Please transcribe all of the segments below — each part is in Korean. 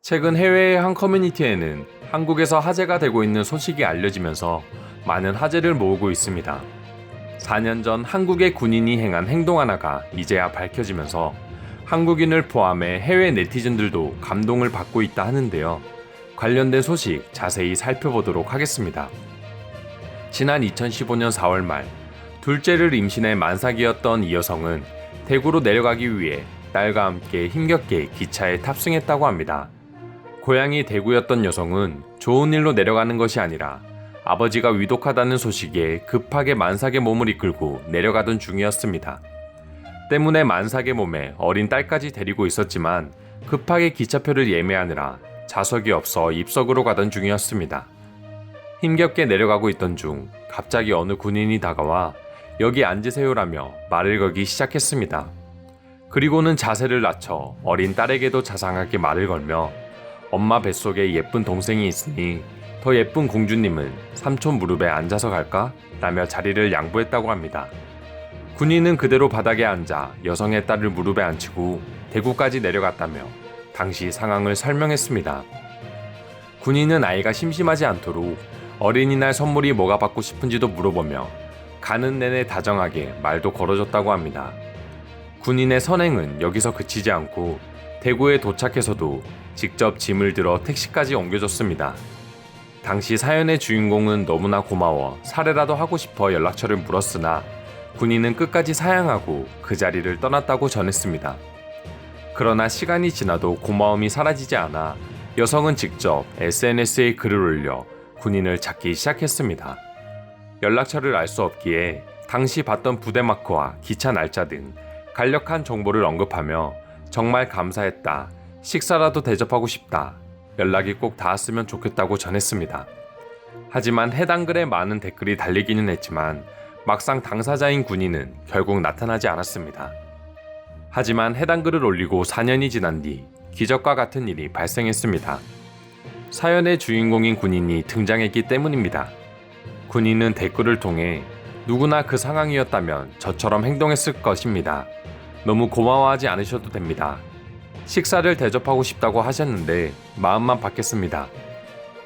최근 해외의 한 커뮤니티에는 한국에서 화제가 되고 있는 소식이 알려지면서 많은 화제를 모으고 있습니다. 4년 전 한국의 군인이 행한 행동 하나가 이제야 밝혀지면서 한국인을 포함해 해외 네티즌들도 감동을 받고 있다 하는데요. 관련된 소식 자세히 살펴보도록 하겠습니다. 지난 2015년 4월 말 둘째를 임신해 만삭이었던 이 여성은 대구로 내려가기 위해 딸과 함께 힘겹게 기차에 탑승했다고 합니다. 고향이 대구였던 여성은 좋은 일로 내려가는 것이 아니라 아버지가 위독하다는 소식에 급하게 만삭의 몸을 이끌고 내려가던 중이었습니다. 때문에 만삭의 몸에 어린 딸까지 데리고 있었지만 급하게 기차표를 예매하느라 좌석이 없어 입석으로 가던 중이었습니다. 힘겹게 내려가고 있던 중 갑자기 어느 군인이 다가와 여기 앉으세요라며 말을 걸기 시작했습니다. 그리고는 자세를 낮춰 어린 딸에게도 자상하게 말을 걸며 엄마 뱃속에 예쁜 동생이 있으니 더 예쁜 공주님은 삼촌 무릎에 앉아서 갈까? 라며 자리를 양보했다고 합니다. 군인은 그대로 바닥에 앉아 여성의 딸을 무릎에 앉히고 대구까지 내려갔다며 당시 상황을 설명했습니다. 군인은 아이가 심심하지 않도록 어린이날 선물이 뭐가 받고 싶은지도 물어보며 가는 내내 다정하게 말도 걸어줬다고 합니다. 군인의 선행은 여기서 그치지 않고 대구에 도착해서도 직접 짐을 들어 택시까지 옮겨줬습니다. 당시 사연의 주인공은 너무나 고마워 사례라도 하고 싶어 연락처를 물었으나 군인은 끝까지 사양하고 그 자리를 떠났다고 전했습니다. 그러나 시간이 지나도 고마움이 사라지지 않아 여성은 직접 SNS에 글을 올려 군인을 찾기 시작했습니다. 연락처를 알 수 없기에 당시 봤던 부대 마크와 기차 날짜 등 간략한 정보를 언급하며 정말 감사했다. 식사라도 대접하고 싶다. 연락이 꼭 닿았으면 좋겠다고 전했습니다. 하지만 해당 글에 많은 댓글이 달리기는 했지만 막상 당사자인 군인은 결국 나타나지 않았습니다. 하지만 해당 글을 올리고 4년이 지난 뒤 기적과 같은 일이 발생했습니다. 사연의 주인공인 군인이 등장했기 때문입니다. 군인은 댓글을 통해 누구나 그 상황이었다면 저처럼 행동했을 것입니다. 너무 고마워하지 않으셔도 됩니다. 식사를 대접하고 싶다고 하셨는데 마음만 받겠습니다.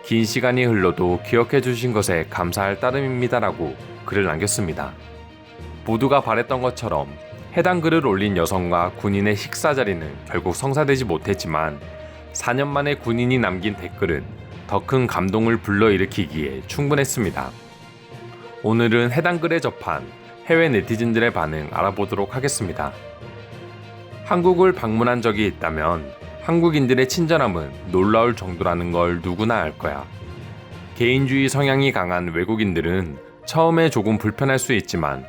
긴 시간이 흘러도 기억해 주신 것에 감사할 따름입니다라고 글을 남겼습니다. 모두가 바랬던 것처럼 해당 글을 올린 여성과 군인의 식사 자리는 결국 성사되지 못했지만 4년 만에 군인이 남긴 댓글은 더 큰 감동을 불러일으키기에 충분했습니다. 오늘은 해당 글에 접한 해외 네티즌들의 반응 알아보도록 하겠습니다. 한국을 방문한 적이 있다면 한국인들의 친절함은 놀라울 정도라는 걸 누구나 알 거야. 개인주의 성향이 강한 외국인들은 처음에 조금 불편할 수 있지만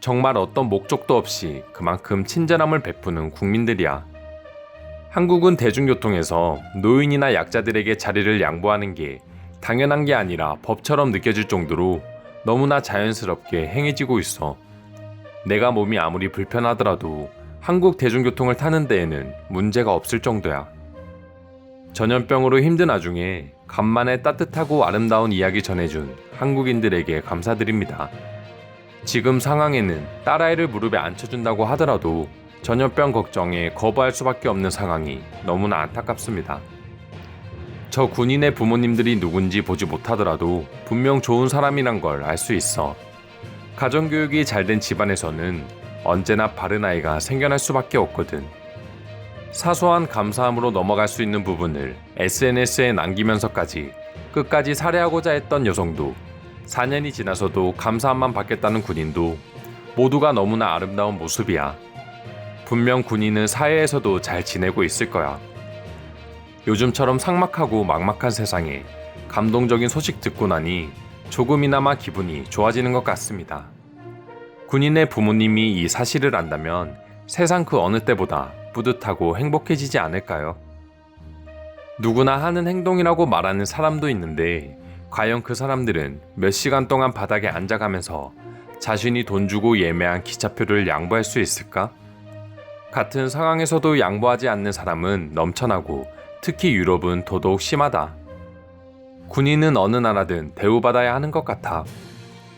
정말 어떤 목적도 없이 그만큼 친절함을 베푸는 국민들이야. 한국은 대중교통에서 노인이나 약자들에게 자리를 양보하는 게 당연한 게 아니라 법처럼 느껴질 정도로 너무나 자연스럽게 행해지고 있어. 내가 몸이 아무리 불편하더라도 한국 대중교통을 타는 데에는 문제가 없을 정도야. 전염병으로 힘든 와중에 간만에 따뜻하고 아름다운 이야기 전해준 한국인들에게 감사드립니다. 지금 상황에는 딸아이를 무릎에 앉혀준다고 하더라도 전염병 걱정에 거부할 수밖에 없는 상황이 너무나 안타깝습니다. 저 군인의 부모님들이 누군지 보지 못하더라도 분명 좋은 사람이란 걸 알 수 있어. 가정교육이 잘된 집안에서는 언제나 바른 아이가 생겨날 수밖에 없거든. 사소한 감사함으로 넘어갈 수 있는 부분을 SNS에 남기면서까지 끝까지 살해하고자 했던 여성도 4년이 지나서도 감사함만 받겠다는 군인도 모두가 너무나 아름다운 모습이야. 분명 군인은 사회에서도 잘 지내고 있을 거야. 요즘처럼 삭막하고 막막한 세상에 감동적인 소식 듣고 나니 조금이나마 기분이 좋아지는 것 같습니다. 군인의 부모님이 이 사실을 안다면 세상 그 어느 때보다 뿌듯하고 행복해지지 않을까요? 누구나 하는 행동이라고 말하는 사람도 있는데 과연 그 사람들은 몇 시간 동안 바닥에 앉아가면서 자신이 돈 주고 예매한 기차표를 양보할 수 있을까? 같은 상황에서도 양보하지 않는 사람은 넘쳐나고 특히 유럽은 더더욱 심하다. 군인은 어느 나라든 대우받아야 하는 것 같아.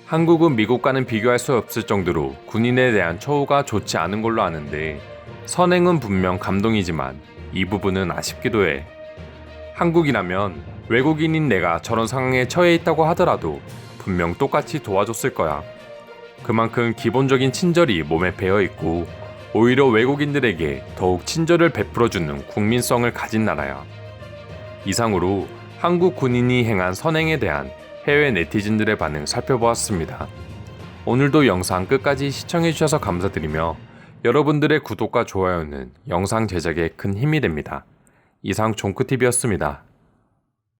한국은 미국과는 비교할 수 없을 정도로 군인에 대한 처우가 좋지 않은 걸로 아는데 선행은 분명 감동이지만 이 부분은 아쉽기도 해. 한국이라면 외국인인 내가 저런 상황에 처해 있다고 하더라도 분명 똑같이 도와줬을 거야. 그만큼 기본적인 친절이 몸에 배어 있고 오히려 외국인들에게 더욱 친절을 베풀어주는 국민성을 가진 나라야. 이상으로 한국 군인이 행한 선행에 대한 해외 네티즌들의 반응 살펴보았습니다. 오늘도 영상 끝까지 시청해주셔서 감사드리며 여러분들의 구독과 좋아요는 영상 제작에 큰 힘이 됩니다. 이상 종크TV였습니다.